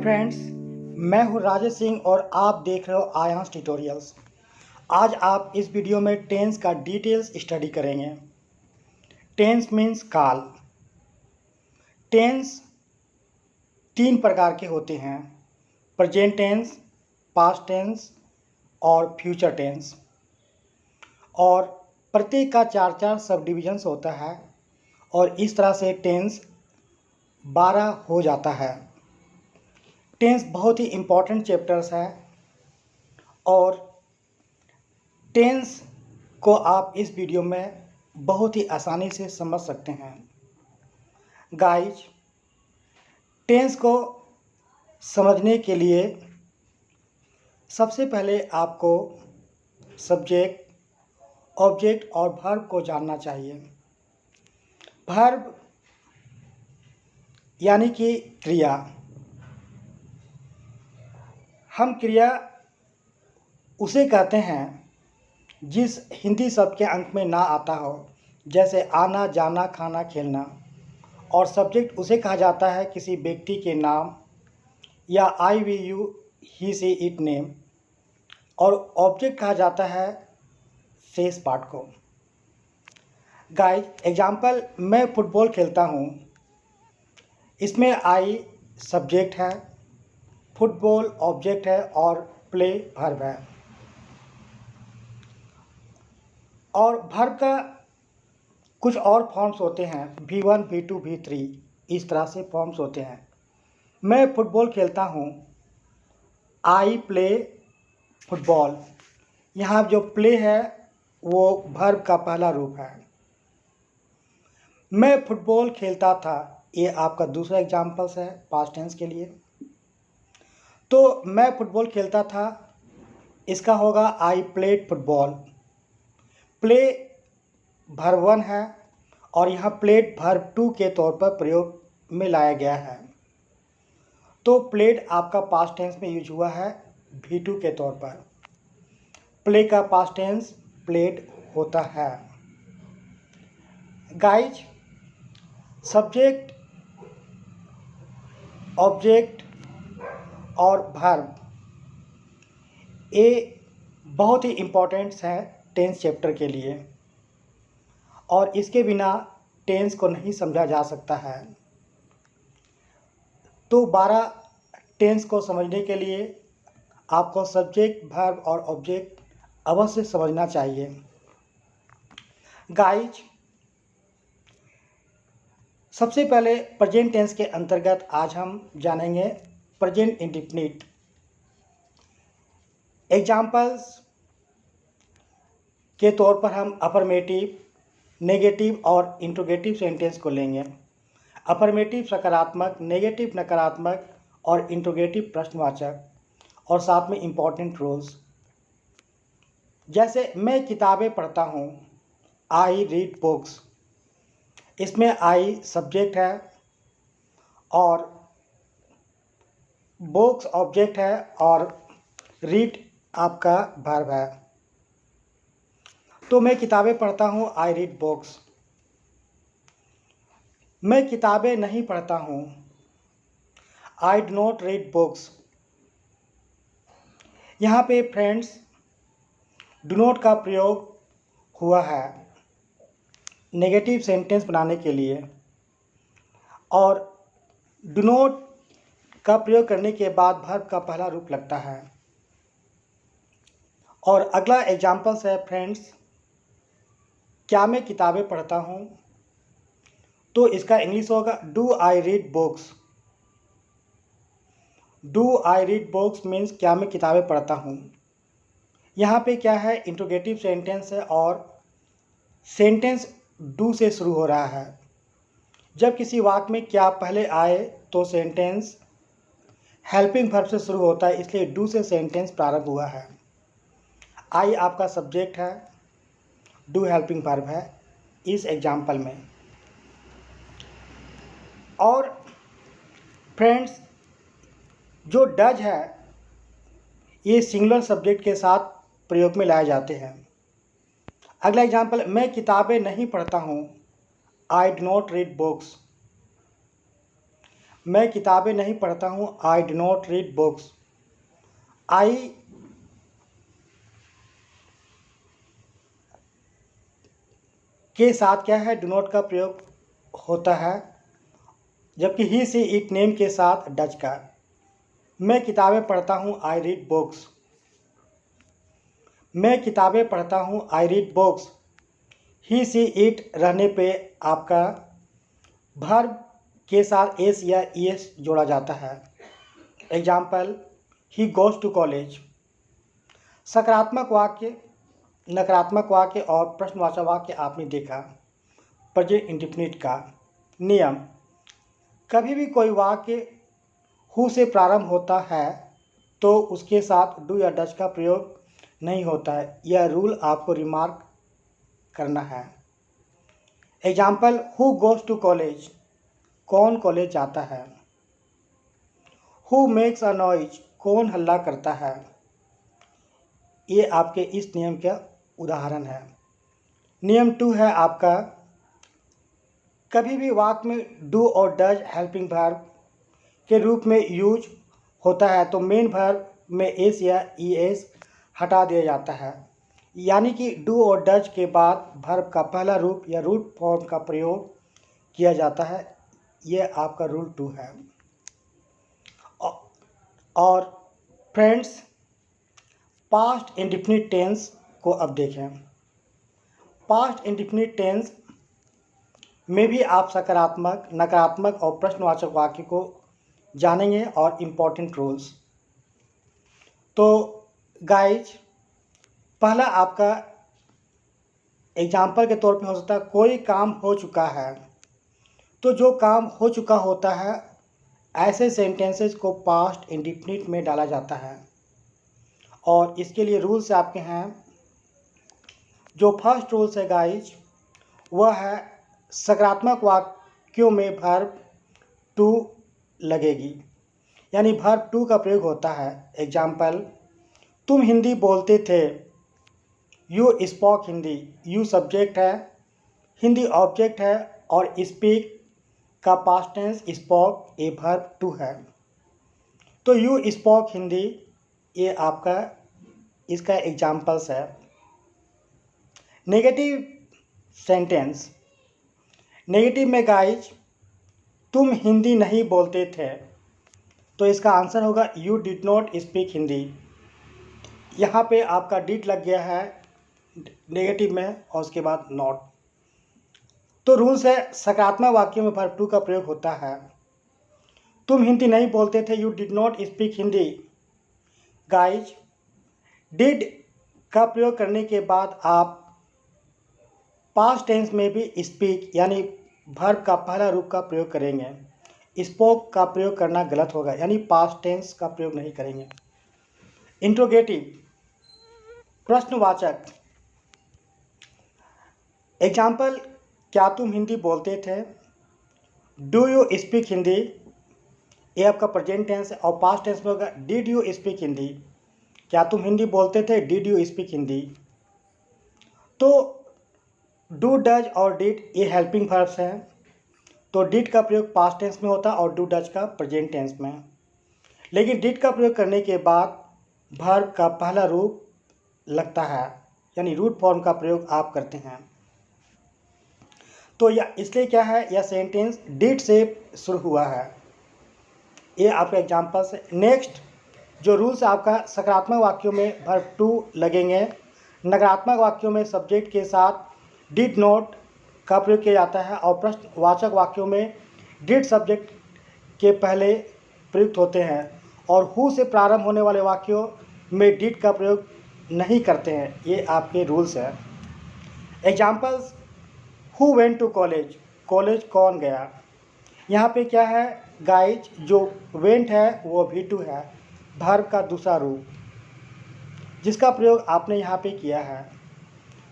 Friends, मैं हूं राजेश सिंह और आप देख रहे हो आयांश ट्यूटोरियल्स। आज आप इस वीडियो में टेंस का डिटेल्स स्टडी करेंगे। टेंस मीन्स काल। टेंस तीन प्रकार के होते हैं: प्रेजेंट टेंस, पास्ट टेंस और फ्यूचर टेंस। और प्रत्येक का चार चार सब डिविजन्स होता है और इस तरह से टेंस 12 हो जाता है। टेंस बहुत ही इम्पॉर्टेंट चैप्टर्स है और टेंस को आप इस वीडियो में बहुत ही आसानी से समझ सकते हैं। गाइज, टेंस को समझने के लिए सबसे पहले आपको सब्जेक्ट, ऑब्जेक्ट और वर्ब को जानना चाहिए। वर्ब यानी कि क्रिया। हम क्रिया उसे कहते हैं जिस हिंदी शब्द के अंत में ना आता हो, जैसे आना, जाना, खाना, खेलना। और सब्जेक्ट उसे कहा जाता है किसी व्यक्ति के नाम या I we you he she it name. और ऑब्जेक्ट कहा जाता है शेष पार्ट को। गाइस, एग्जाम्पल, मैं फुटबॉल खेलता हूँ। इसमें आई सब्जेक्ट है, फुटबॉल ऑब्जेक्ट है और प्ले वर्ब है। और वर्ब का कुछ और फॉर्म्स होते हैं, V1, V2, V3, इस तरह से फॉर्म्स होते हैं। मैं फुटबॉल खेलता हूँ, आई प्ले फुटबॉल। यहाँ जो प्ले है वो वर्ब का पहला रूप है। मैं फुटबॉल खेलता था, ये आपका दूसरा एग्जाम्पल्स है पास्ट टेंस के लिए। तो मैं फुटबॉल खेलता था, इसका होगा I played football. Play verb 1 है और यहाँ प्लेड वर्ब 2 के तौर पर प्रयोग में लाया गया है। तो प्लेड आपका पास्ट टेंस में यूज हुआ है V2 के तौर पर। प्ले का पास्ट टेंस प्लेड होता है। गाइज, सब्जेक्ट, ऑब्जेक्ट और वर्ब ये बहुत ही इम्पोर्टेंट है टेंस चैप्टर के लिए और इसके बिना टेंस को नहीं समझा जा सकता है। तो 12 टेंस को समझने के लिए आपको सब्जेक्ट, वर्ब और ऑब्जेक्ट अवश्य समझना चाहिए। गाइज, सबसे पहले प्रेजेंट टेंस के अंतर्गत आज हम जानेंगे प्रेजेंट इंडेफिनिट। एग्जाम्पल्स के तौर पर हम अफर्मेटिव, नेगेटिव और इंट्रोगेटिव सेंटेंस को लेंगे। अफर्मेटिव सकारात्मक, नेगेटिव नकारात्मक और इंट्रोगेटिव प्रश्नवाचक, और साथ में इम्पॉर्टेंट रूल्स। जैसे मैं किताबें पढ़ता हूँ, आई रीड बुक्स। इसमें आई सब्जेक्ट है और बुक्स ऑब्जेक्ट है और रीड आपका वर्ब है। तो मैं किताबें पढ़ता हूँ, आई रीड बुक्स। मैं किताबें नहीं पढ़ता हूँ, I do not read books. यहाँ पे फ्रेंड्स डू नॉट का प्रयोग हुआ है नेगेटिव सेंटेंस बनाने के लिए और डू नॉट का प्रयोग करने के बाद वर्ब का पहला रूप लगता है। और अगला एग्जाम्पल्स है फ्रेंड्स, क्या मैं किताबें पढ़ता हूँ, तो इसका इंग्लिश होगा do I read books. Do I read books means क्या मैं किताबें पढ़ता हूँ। यहाँ पे क्या है, इंट्रोगेटिव सेंटेंस है और सेंटेंस डू से शुरू हो रहा है। जब किसी वाक्य में क्या पहले आए तो सेंटेंस हेल्पिंग वर्ब से शुरू होता है, इसलिए डू से सेंटेंस प्रारंभ हुआ है। आई आपका सब्जेक्ट है, डू हेल्पिंग वर्ब है इस एग्जाम्पल में। और फ्रेंड्स, जो डज है ये सिंगुलर सब्जेक्ट के साथ प्रयोग में लाए जाते हैं। अगला एग्जाम्पल, मैं किताबें नहीं पढ़ता हूँ, I do not read books. मैं किताबें नहीं पढ़ता हूँ, I do not read books. I के साथ क्या है, डू नॉट का प्रयोग होता है, जबकि ही सी इट नेम के साथ डज का। मैं किताबें पढ़ता हूँ, आई रीड बुक्स। मैं किताबें पढ़ता हूँ, I read books. He she it रहने पे आपका वर्ब के साथ एस या ईएस जोड़ा जाता है। Example, he goes to college. सकारात्मक वाक्य, नकारात्मक वाक्य और प्रश्नवाचक वाक्य आपने देखा। प्रेजेंट इंडेफिनिट का नियम, कभी भी कोई वाक्य हु से प्रारंभ होता है तो उसके साथ डू या डज का प्रयोग नहीं होता है। यह रूल आपको रिमार्क करना है। Example, who goes to college, कौन कॉलेज जाता है। हु मेक्स अ नॉइज, कौन हल्ला करता है। ये आपके इस नियम का उदाहरण है। नियम 2 है आपका, कभी भी वाक्य में डू और डज हेल्पिंग वर्ब के रूप में यूज होता है तो मेन वर्ब में एस या ईएस हटा दिया जाता है, यानी कि डू और डज के बाद वर्ब का पहला रूप या रूट फॉर्म का प्रयोग किया जाता है। यह आपका रूल 2 है। और फ्रेंड्स, पास्ट इंडेफिनिट टेंस को अब देखें। पास्ट इंडेफिनिट टेंस में भी आप सकारात्मक, नकारात्मक और प्रश्नवाचक वाक्य को जानेंगे और इम्पोर्टेंट रूल्स। तो गाइज, पहला आपका एग्जाम्पल के तौर पे हो सकता है, कोई काम हो चुका है। तो जो काम हो चुका होता है ऐसे सेंटेंसेस को पास्ट इंडेफिनिट में डाला जाता है और इसके लिए रूल्स आपके हैं। जो फर्स्ट रूल्स है गाइज, वह है सकारात्मक वाक्यों में वर्ब टू लगेगी, यानी वर्ब टू का प्रयोग होता है। एग्जाम्पल, तुम हिंदी बोलते थे, you spoke Hindi. You subject है, हिंदी ऑब्जेक्ट है और स्पीक का past tense spoke a verb two है। तो यू स्पोक हिंदी, ये आपका इसका एग्जाम्पल्स है। नेगेटिव सेंटेंस, नेगेटिव में गाइज, तुम हिंदी नहीं बोलते थे, तो इसका आंसर होगा you did not speak Hindi. यहाँ पे आपका डिड लग गया है नेगेटिव में और उसके बाद नॉट। तो रूल्स है, सकारात्मक वाक्यों में वर्ब टू का प्रयोग होता है। तुम हिंदी नहीं बोलते थे, you did not speak Hindi. Guys, did का प्रयोग करने के बाद आप पास्ट टेंस में भी स्पीक यानी वर्ब का पहला रूप का प्रयोग करेंगे। स्पोक का प्रयोग करना गलत होगा, यानी पास्ट टेंस का प्रयोग नहीं करेंगे। इंट्रोगेटिव, प्रश्नवाचक। एग्जाम्पल, क्या तुम हिंदी बोलते थे। डू यू स्पीक हिंदी, ये आपका प्रेजेंट टेंस है और पास्ट टेंस में होगा डिड यू स्पीक हिंदी। क्या तुम हिंदी बोलते थे, डिड यू स्पीक हिंदी। तो डू, डज और डिड ये हेल्पिंग वर्ब्स हैं, तो डिड का प्रयोग पास्ट टेंस में होता है और डू डज का प्रेजेंट टेंस में। लेकिन डिड का प्रयोग करने के बाद वर्ब का पहला रूप लगता है, यानी रूट फॉर्म का प्रयोग आप करते हैं। तो यह इसलिए क्या है, यह सेंटेंस डिड से शुरू हुआ है। ये आपका एग्जाम्पल्स है। नेक्स्ट जो रूल्स आपका, सकारात्मक वाक्यों में वर्ब टू लगेंगे, नकारात्मक वाक्यों में सब्जेक्ट के साथ डिड नॉट का प्रयोग किया जाता है और प्रश्नवाचक वाक्यों में डिड सब्जेक्ट के पहले प्रयुक्त होते हैं और हु से प्रारंभ होने वाले वाक्यों में डिड का प्रयोग नहीं करते हैं। ये आपके रूल्स हैं। Examples, who went to college, college कौन गया। यहाँ पे क्या है गाइज, जो वेंट है वो भी टू है, वर्ब का दूसरा रूप, जिसका प्रयोग आपने यहाँ पे किया है।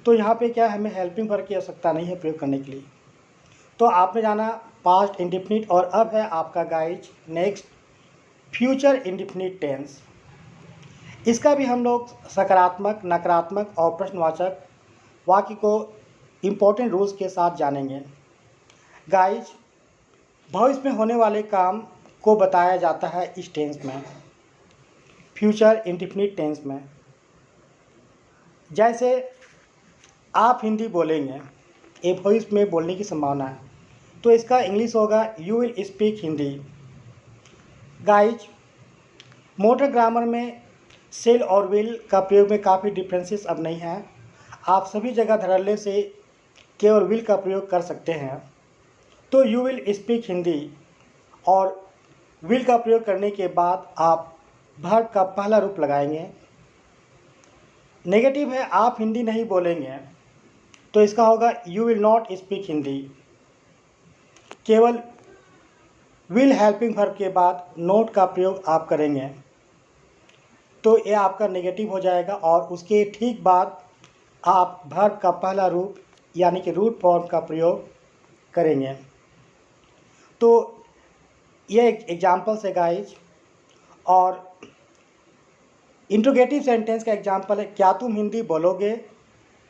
तो यहाँ पे क्या है, हमें हेल्पिंग वर्ब की आवश्यकता नहीं है प्रयोग करने के लिए। तो आपने जाना पास्ट इंडेफिनिट और अब है आपका guys next future indefinite tense. इसका भी हम लोग सकारात्मक, नकारात्मक और प्रश्नवाचक वाक्य को इम्पोर्टेंट रूल्स के साथ जानेंगे। गाइज, भविष्य में होने वाले काम को बताया जाता है इस टेंस में, फ्यूचर इंडेफिनिट टेंस में। जैसे आप हिंदी बोलेंगे, ए भविष्य में बोलने की संभावना है, तो इसका इंग्लिश होगा you will speak Hindi. Guys, modern grammar में सेल और विल का प्रयोग में काफ़ी डिफरेंसेस अब नहीं है। आप सभी जगह धड़ल्ले से केवल विल का प्रयोग कर सकते हैं। तो यू विल स्पीक हिंदी और विल का प्रयोग करने के बाद आप वर्ब का पहला रूप लगाएंगे। नेगेटिव है आप हिंदी नहीं बोलेंगे, तो इसका होगा you will not speak Hindi. केवल विल हेल्पिंग वर्ब के बाद नोट का प्रयोग आप करेंगे, तो ये आपका नेगेटिव हो जाएगा और उसके ठीक बाद आप वर्ब का पहला रूप यानी कि रूट फॉर्म का प्रयोग करेंगे। तो ये एक एग्जाम्पल्स है गाइज। और इंट्रोगेटिव सेंटेंस का एग्जाम्पल है, क्या तुम हिंदी बोलोगे,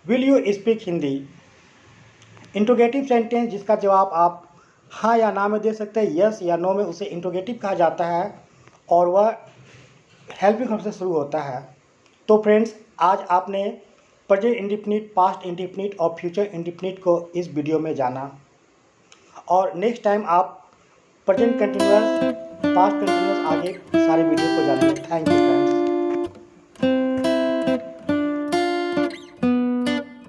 will you speak Hindi. Interrogative sentence जिसका जवाब आप हाँ या ना में दे सकते हैं, यस या नो में, उसे इंट्रोगेटिव कहा जाता है और वह हेल्पिंग वर्ब से शुरू होता है। तो फ्रेंड्स, आज आपने प्रेजेंट इंडेफिनिट, पास्ट इंडेफिनिट और फ्यूचर इंडेफिनिट को इस वीडियो में जाना, और नेक्स्ट टाइम आप प्रेजेंट कंटिन्यूअस, पास्ट कंटिन्यूअस आगे सारे वीडियो को जानेंगे। Thank you friends.